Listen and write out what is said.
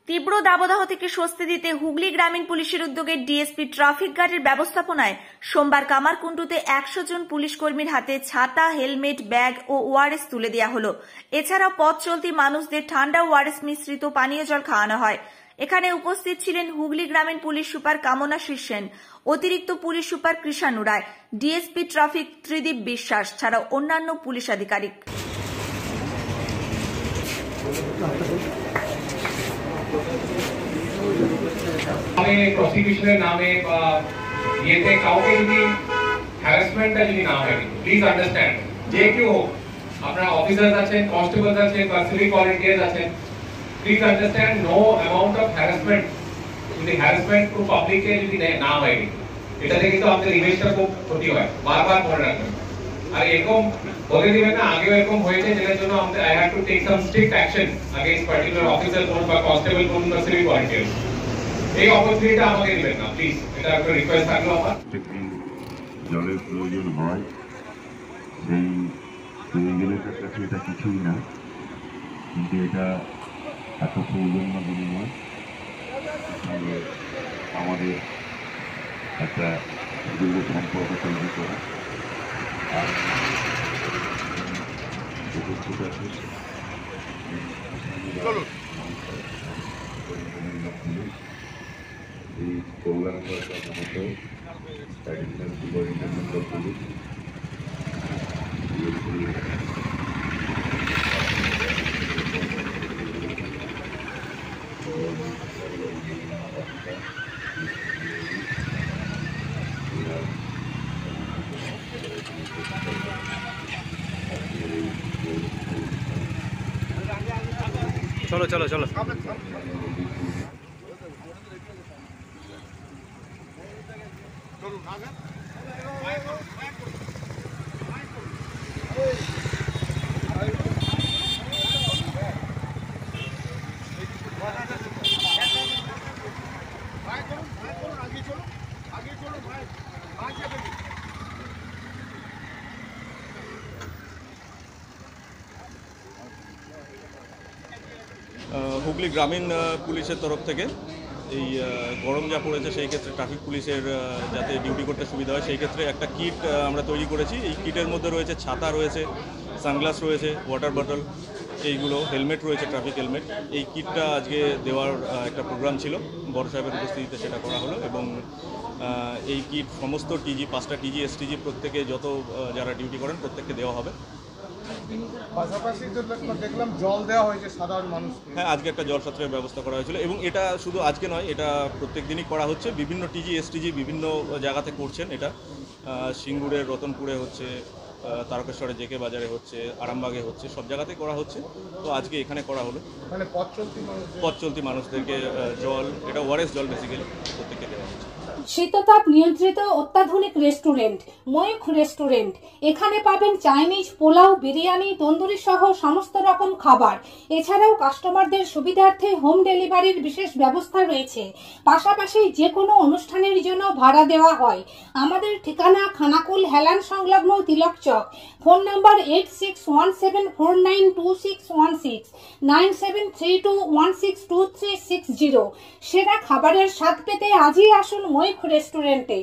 তীব্র দাবদাহ থেকে স্বস্তি দিতে হুগলি গ্রামীণ পুলিশের উদ্যোগে ডিএসপি ট্রাফিক গার্ডের ব্যবস্থাপনায় সোমবার কামারকুণ্ডুতে 100 জন পুলিশ কর্মীর হাতে ছাতা, হেলমেট, ব্যাগ ও ওআরএস তুলে দেওয়া হলো। এছাড়াও পথ চলতি মানুষদের ঠান্ডা ওআরএস মিশ্রিত পানীয় জল খাওয়ানো হয়। এখানে উপস্থিত ছিলেন হুগলি গ্রামীণ পুলিশ সুপার কামনা সেন, অতিরিক্ত পুলিশ সুপার কৃষাণু রায়, ডিএসপি ট্রাফিক ত্রিদীপ বিশ্বাস ছাড়াও অন্যান্য পুলিশ আধিকারিক। প্রসিকিউশনের নামে বা ইয়েতে কাউকে যদি হ্যারাসমেন্টটা যদি না হয়, প্লিজ আন্ডারস্ট্যান্ড, যে কেউ হোক, আপনারা অফিসার্স আছেন, কনস্টেবলস আছেন বা সিভিক ভলেন্টিয়ার্স আছেন, please understand no amount of harassment, যদি হ্যারাসমেন্ট পুরো পাবলিকে যদি না হয়, এটাতে কিন্তু আমাদের ইমেজটা খুব ক্ষতি হয়। বারবার মনে রাখবেন। আর এরকম বলে দিবেন না, আগেও এরকম হয়েছে, যেটার জন্য আমাদের I had to take some strict action against particular officer কোন বা কনস্টেবল কোন বা সিভিক ভলেন্টিয়ার। এই অপরচুনিটিটা আমাকে দিবেন না প্লিজ, এটা একটা রিকোয়েস্ট থাকলো আমার। জলের প্রয়োজন হয়, সেই প্রয়োজনের কাছে এটা কিছুই না, কিন্তু এটা এত প্রয়োজন না বিনিময় আমাদের একটা দীর্ঘ সম্পর্ক তৈরি করা। আর এই প্রোগ্রাম মতো অ্যাডিশনাল সুপারিনটেন্ডেন্ট অফ পুলিশ চলো চলো চলো হুগলি গ্রামীণ পুলিশের তরফ থেকে এই গরম যা পড়েছে সেই ক্ষেত্রে ট্রাফিক পুলিশের যাতে ডিউটি করতে সুবিধা হয় সেই ক্ষেত্রে একটা কিট আমরা তৈরি করেছি। এই কিটের মধ্যে রয়েছে ছাতা, রয়েছে সানগ্লাস, রয়েছে ওয়াটার বটল, এইগুলো হেলমেট রয়েছে, ট্রাফিক হেলমেট। এই কিটটা আজকে দেওয়ার একটা প্রোগ্রাম ছিল, বড় সাহেবের উপস্থিতিতে সেটা করা হলো এবং এই কিট সমস্ত টিজি, 5টা টিজি, এসটিজি প্রত্যেকে যত যারা ডিউটি করেন প্রত্যেককে দেওয়া হবে। পাশাপাশি দেখলাম জল দেওয়া হয়েছে সাধারণ মানুষ। হ্যাঁ, আজকে একটা জল সাশ্রয়ের ব্যবস্থা করা হয়েছিল এবং এটা শুধু আজকে নয়, এটা প্রত্যেক দিনই করা হচ্ছে। বিভিন্ন টিজি, এসটিজি বিভিন্ন জায়গাতে করছেন এটা। সিঙ্গুরের রতনপুরে হচ্ছে, তারকেশ্বরে জেকে বাজারে হচ্ছে, আরামবাগে হচ্ছে, সব জায়গাতেই করা হচ্ছে। তো আজকে এখানে করা হলো। মানে পথ চলতি মানুষদেরকে জল, এটা ওআরএস জল বেসিক্যালি প্রত্যেককে দেওয়া হচ্ছে। শীততাপ নিয়ন্ত্রিত অত্যাধুনিক রেস্টুরেন্ট ময়ূখ রেস্টুরেন্ট। এখানে পাবেন চাইনিজ, পোলাও, বিরিয়ানি, তন্দুরি সহ সমস্ত রকম খাবার। এছাড়াও কাস্টমারদের সুবিধার্থে হোম ডেলিভারির বিশেষ ব্যবস্থা রয়েছে। পাশাপাশি যে কোনো অনুষ্ঠানের জন্য ভাড়া দেওয়া হয়। আমাদের ঠিকানা খানাকুল হেলান সংলগ্ন তিলক চক। Phone number 8617492616, 9732162360। সেরা খাবারের স্বাদ পেতে আজই আসুন ময়ূখ রেস্টুরেন্টে।